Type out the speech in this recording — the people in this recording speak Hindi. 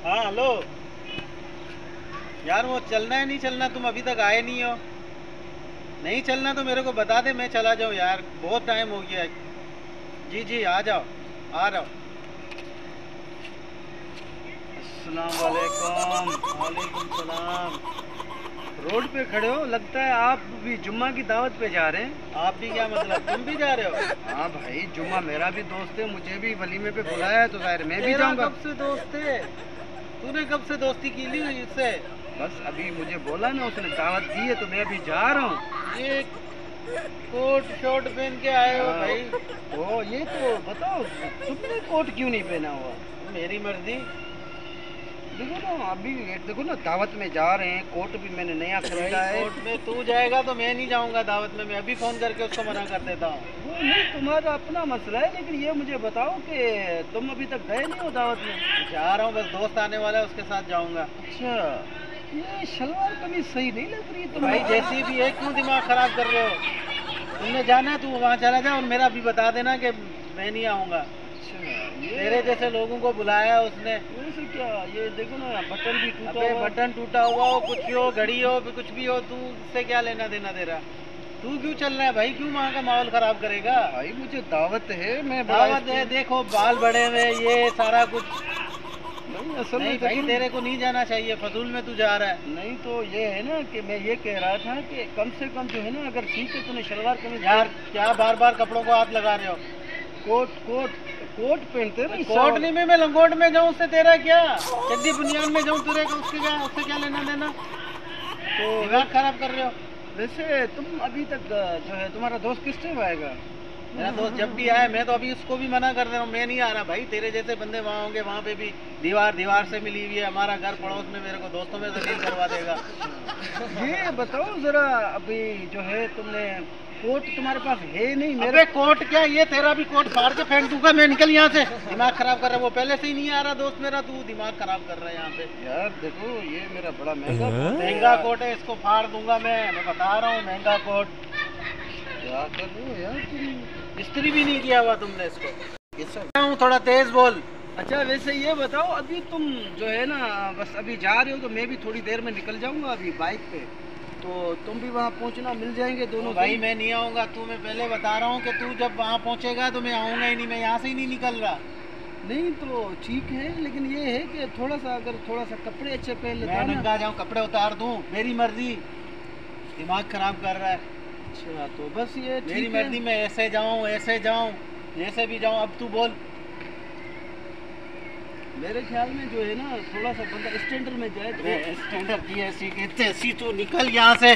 हाँ हेलो यार, वो चलना है नहीं चलना? तुम अभी तक आए नहीं हो। नहीं चलना तो मेरे को बता दे, मैं चला जाऊँ यार, बहुत टाइम हो गया है। जी जी आ जाओ, आ रहा हूँ। अस्सलाम वालेकुम। वालेकुम सलाम। रोड पे खड़े हो, लगता है आप भी जुम्मा की दावत पे जा रहे हैं। आप भी क्या मतलब, तुम भी जा रहे हो? हाँ भाई, जुम्मा मेरा भी दोस्त है, मुझे भी वलीमे पे बुलाया है तो जाहिर मैं भी तेरा जाऊंगा। कब से दोस्त है? तूने कब से दोस्ती की ली इससे? बस अभी मुझे बोला ना, उसने दावत दी है तो मैं अभी जा रहा हूँ। ये कोट शर्ट पहन के आए हो भाई? तो ये तो बताओ, तुमने कोट क्यों नहीं पहना हुआ? मेरी मर्जी। देखो ना, अभी देखो ना, दावत में जा रहे हैं, कोट भी मैंने नया खरीदा है। कोर्ट में तू जाएगा तो मैं नहीं जाऊंगा दावत में, मैं अभी फोन करके उसको मना कर देता हूँ। वो नहीं, तुम्हारा अपना मसला है, लेकिन ये मुझे बताओ कि तुम अभी तक गए नहीं हो दावत में। जा रहा हूँ, बस दोस्त आने वाला है, उसके साथ जाऊंगा। अच्छा, ये शलवार कमीज सही नहीं लग रही तुम। भाई जैसी भी है, क्यों दिमाग खराब कर रहे हो? तुमने जाना है, तू वहाँ चला जा और मेरा भी बता देना कि मैं नहीं आऊँगा। अच्छा, ये तेरे जैसे लोगों को बुलाया है उसने। वैसे क्या, ये देखो ना, बटन भी टूटा अबे हुआ। बटन टूटा हुआ हो, कुछ भी हो, घड़ी हो, कुछ भी हो, तू इससे क्या लेना देना तेरा? तू क्यों चल रहा है भाई? क्यों वहाँ का माहौल खराब करेगा? भाई मुझे दावत है, मैं बड़ा दावत है, देखो बाल बड़े हुए, ये सारा कुछ। नहीं, असल नहीं में भाई, देखो, तेरे को नहीं जाना चाहिए, फजूल में तू जा रहा है। नहीं तो ये है ना कि मैं ये कह रहा था कि कम से कम जो है ना, अगर ठीक है तूने शलवार कमीज यार क्या बार बार कपड़ों को हाथ लगा रहे हो? कोट कोट कोट पहनते हैं ना, कोट नहीं में मैं लंगोट में जाऊँ, उससे तेरा क्या? चड्डी बुनियान में जाऊँ, तेरे को उससे क्या लेना देना? तो दिमाग खराब कर रहे हो। वैसे तुम अभी तक जो है, तुम्हारा दोस्त किस टाइम आएगा? मेरा दोस्त जब भी आए, मैं तो अभी उसको भी मना कर रहा हूँ, मैं नहीं आ रहा भाई। तेरे जैसे बंदे वहाँ होंगे, वहाँ पे भी दीवार दीवार से मिली हुई है, हमारा घर पड़ोस में, मेरे को दोस्तों में जलील करवा देगा। ये बताओ जरा, अभी जो है तुमने कोट तुम्हारे पास है नहीं? अबे कोट क्या, ये तेरा भी कोट फाड़ के फेंक दूंगा मैं, निकल यहाँ से। दिमाग खराब कर रहा है, वो पहले से ही नहीं आ रहा दोस्त मेरा, तू दिमाग खराब कर रहा है यहाँ पे। यार देखो, ये मेरा बड़ा महंगा महंगा कोट है, इसको फाड़ दूंगा मैं बता रहा हूँ, महंगा कोट। क्या कर रहे हो यार तुम? इस्त्री भी नहीं किया हुआ तुमने इसको। कैसा? थोड़ा तेज बोल। अच्छा, वैसे ये बताओ, अभी तुम जो है ना, बस अभी जा रहे हो तो मैं भी थोड़ी देर में निकल जाऊंगा अभी बाइक पे, तो तुम भी वहाँ पहुँचना, मिल जाएंगे दोनों। भाई मैं नहीं आऊँगा, तू, मैं पहले बता रहा हूँ कि तू जब वहाँ पहुँचेगा तो मैं आऊँगा ही नहीं, मैं यहाँ से ही नहीं निकल रहा। नहीं तो ठीक है, लेकिन ये है कि थोड़ा सा, अगर थोड़ा सा कपड़े अच्छे पहन लेता मैं ना। नंगा जाऊँ, कपड़े उतार दूँ, मेरी मर्जी। दिमाग खराब कर रहा है। अच्छा, तो बस ये मेरी ठीक है। मर्जी, मैं ऐसे जाऊँ, ऐसे जाऊँ, जैसे भी जाऊँ। अब तू बोल। मेरे ख्याल में जो है ना, थोड़ा सा बंदा स्टैंडर्ड में जाए तो। स्टैंडर्ड की ऐसी कहते, ऐसी तो निकल यहाँ से।